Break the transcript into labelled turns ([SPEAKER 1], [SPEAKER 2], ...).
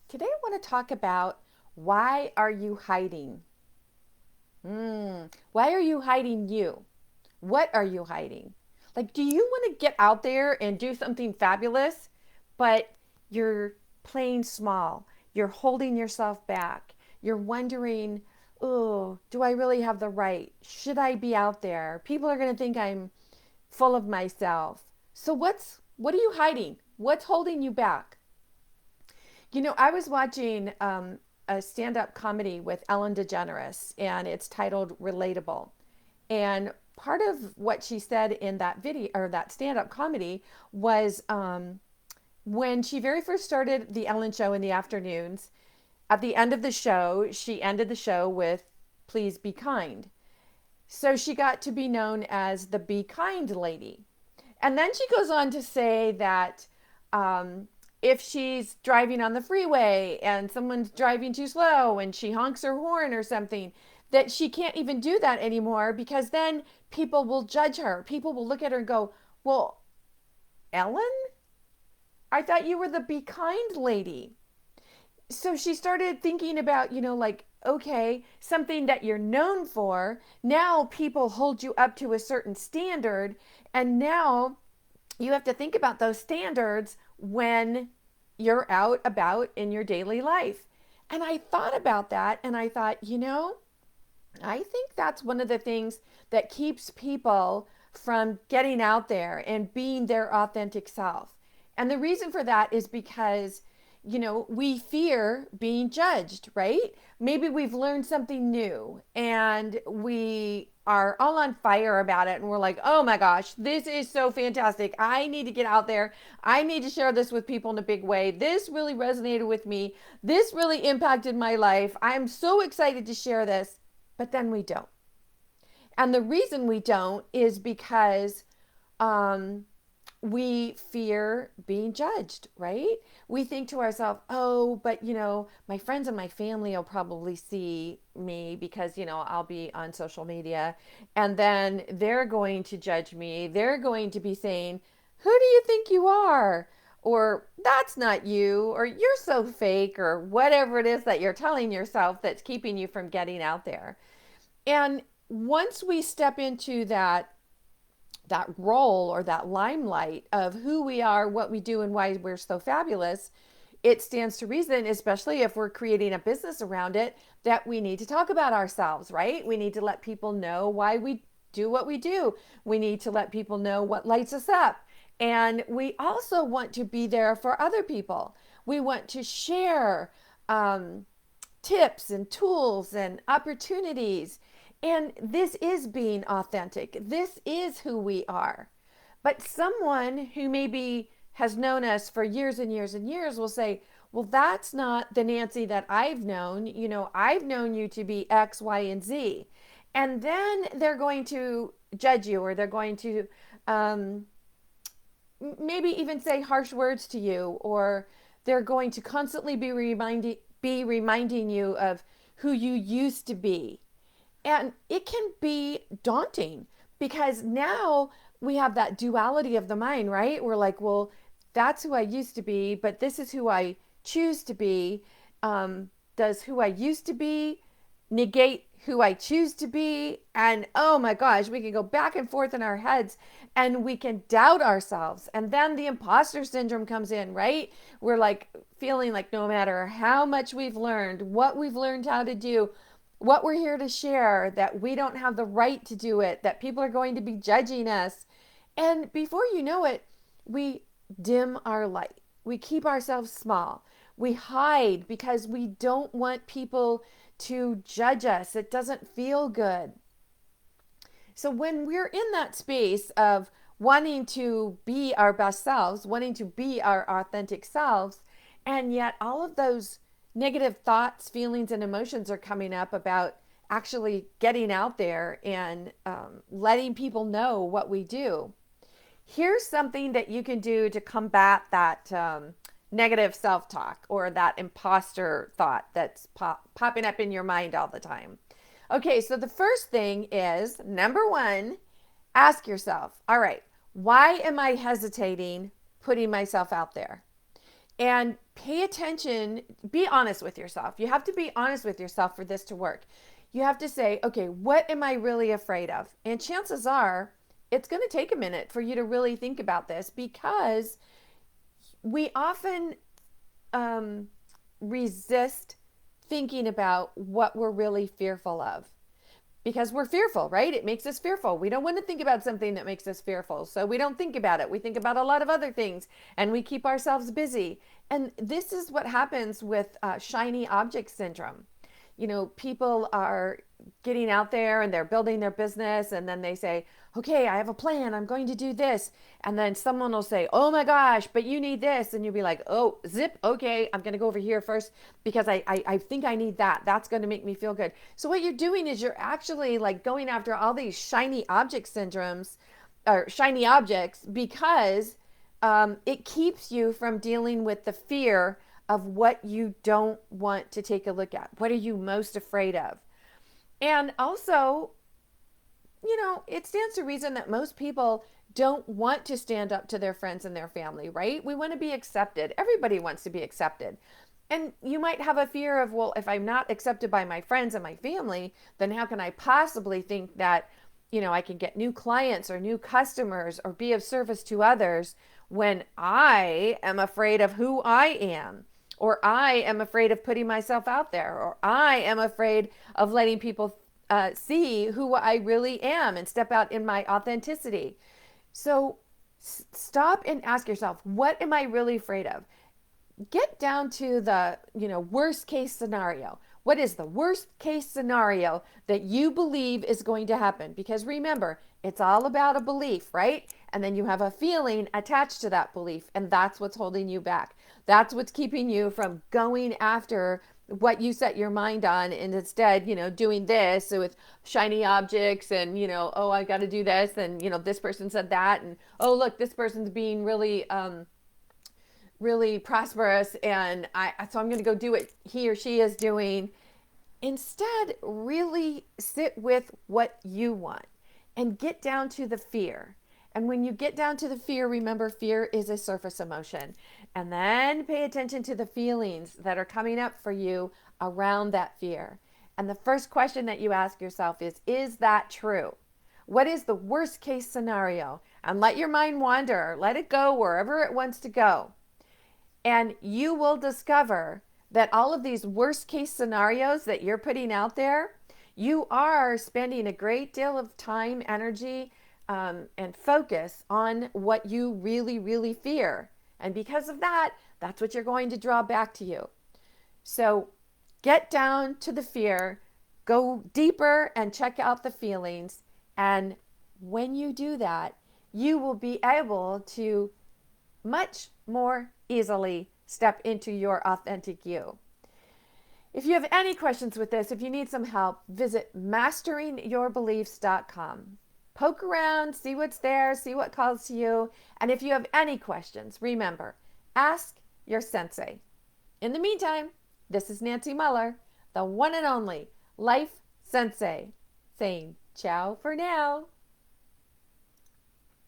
[SPEAKER 1] Today I want to talk about why are you hiding? Why are you hiding you? What are you hiding? Like, do you want to get out there and do something fabulous, but you're playing small? You're holding yourself back. You're wondering, oh, do I really have the right? Should I be out there? People are going to think I'm full of myself. So what are you hiding? What's holding you back? I was watching a stand up comedy with Ellen DeGeneres, and it's titled Relatable. And part of what she said in that video or that stand up comedy was when she very first started the Ellen show in the afternoons, at the end of the show, she ended the show with, "Please be kind." So she got to be known as the Be Kind lady. And then she goes on to say that if she's driving on the freeway and someone's driving too slow and she honks her horn or something, that she can't even do that anymore because then people will judge her. People will look at her and go, "Well, Ellen, I thought you were the Be Kind lady." So she started thinking about, like, okay, something that you're known for, now people hold you up to a certain standard, and now you have to think about those standards when you're out about in your daily life. And I thought about that and I thought, I think that's one of the things that keeps people from getting out there and being their authentic self. And the reason for that is because, we fear being judged, right? Maybe we've learned something new and we are all on fire about it and we're like, "Oh my gosh, this is so fantastic. I need to get out there. I need to share this with people in a big way. This really resonated with me. This really impacted my life. I'm so excited to share this." But then we don't. And the reason we don't is because um, we fear being judged, right? We think to ourselves, "Oh, but my friends and my family will probably see me because, I'll be on social media and then they're going to judge me. They're going to be saying, 'Who do you think you are?' Or 'That's not you,' or 'You're so fake,' or whatever it is that you're telling yourself that's keeping you from getting out there." And once we step into that role or that limelight of who we are, what we do, and why we're so fabulous, it stands to reason, especially if we're creating a business around it, that we need to talk about ourselves, right? We need to let people know why we do what we do. We need to let people know what lights us up. And we also want to be there for other people. We want to share tips and tools and opportunities. And this is being authentic. This is who we are. But someone who maybe has known us for years and years and years will say, "Well, that's not the Nancy that I've known. I've known you to be X, Y, and Z." And then they're going to judge you, or they're going to um, maybe even say harsh words to you, or they're going to constantly be reminding you of who you used to be. And it can be daunting because now we have that duality of the mind, right? We're like, "Well, that's who I used to be, but this is who I choose to be." Does who I used to be negate who I choose to be? And oh my gosh, we can go back and forth in our heads and we can doubt ourselves. And then the imposter syndrome comes in, right? We're like feeling like no matter how much we've learned, what we've learned how to do, what we're here to share, that we don't have the right to do it, that people are going to be judging us. And before you know it, we dim our light. We keep ourselves small. We hide because we don't want people to judge us. It doesn't feel good. So when we're in that space of wanting to be our best selves, wanting to be our authentic selves, and yet all of those negative thoughts, feelings, and emotions are coming up about actually getting out there and letting people know what we do. Here's something that you can do to combat that negative self talk or that imposter thought that's popping up in your mind all the time. Okay, so the first thing is number one, ask yourself, all right, why am I hesitating putting myself out there? And pay attention, be honest with yourself. You have to be honest with yourself for this to work. You have to say, okay, what am I really afraid of? And chances are it's going to take a minute for you to really think about this, because we often resist thinking about what we're really fearful of, because we're fearful, right? It makes us fearful. We don't want to think about something that makes us fearful. So we don't think about it. We think about a lot of other things, and we keep ourselves busy. And this is what happens with shiny object syndrome. You know, people are getting out there and they're building their business, and then they say, okay, I have a plan, I'm going to do this. And then someone will say, oh my gosh, but you need this. And you'll be like, oh, zip, okay, I'm going to go over here first because I think I need that. That's going to make me feel good. So what you're doing is you're actually like going after all these shiny object syndromes or shiny objects, because it keeps you from dealing with the fear of what you don't want to take a look at. What are you most afraid of? And also, you know, it stands to reason that most people don't want to stand up to their friends and their family, right? We want to be accepted. Everybody wants to be accepted. And you might have a fear of, well, if I'm not accepted by my friends and my family, then how can I possibly think that, you know, I can get new clients or new customers or be of service to others when I am afraid of who I am, or I am afraid of putting myself out there, or I am afraid of letting people see who I really am and step out in my authenticity. So stop and ask yourself, what am I really afraid of? Get down to the, you know, worst case scenario. What is the worst case scenario that you believe is going to happen? Because remember, it's all about a belief, right? And then you have a feeling attached to that belief, and that's what's holding you back. That's what's keeping you from going after what you set your mind on, and instead, you know, doing this with shiny objects and, you know, oh, I got to do this, and, you know, this person said that, and oh, look, this person's being really prosperous, and so I'm going to go do what he or she is doing. Instead, really sit with what you want and get down to the fear. And when you get down to the fear, remember, fear is a surface emotion. And then pay attention to the feelings that are coming up for you around that fear. And the first question that you ask yourself is that true? What is the worst case scenario? And let your mind wander, let it go wherever it wants to go. And you will discover that all of these worst case scenarios that you're putting out there, you are spending a great deal of time, energy, and focus on what you really, really fear. And because of that, that's what you're going to draw back to you. So get down to the fear, go deeper and check out the feelings. And when you do that, you will be able to much more easily step into your authentic you. If you have any questions with this, if you need some help, visit masteringyourbeliefs.com. Poke around, see what's there, see what calls to you. And if you have any questions, remember, ask your sensei. In the meantime, this is Nancy Muller, the one and only Life Sensei, saying ciao for now.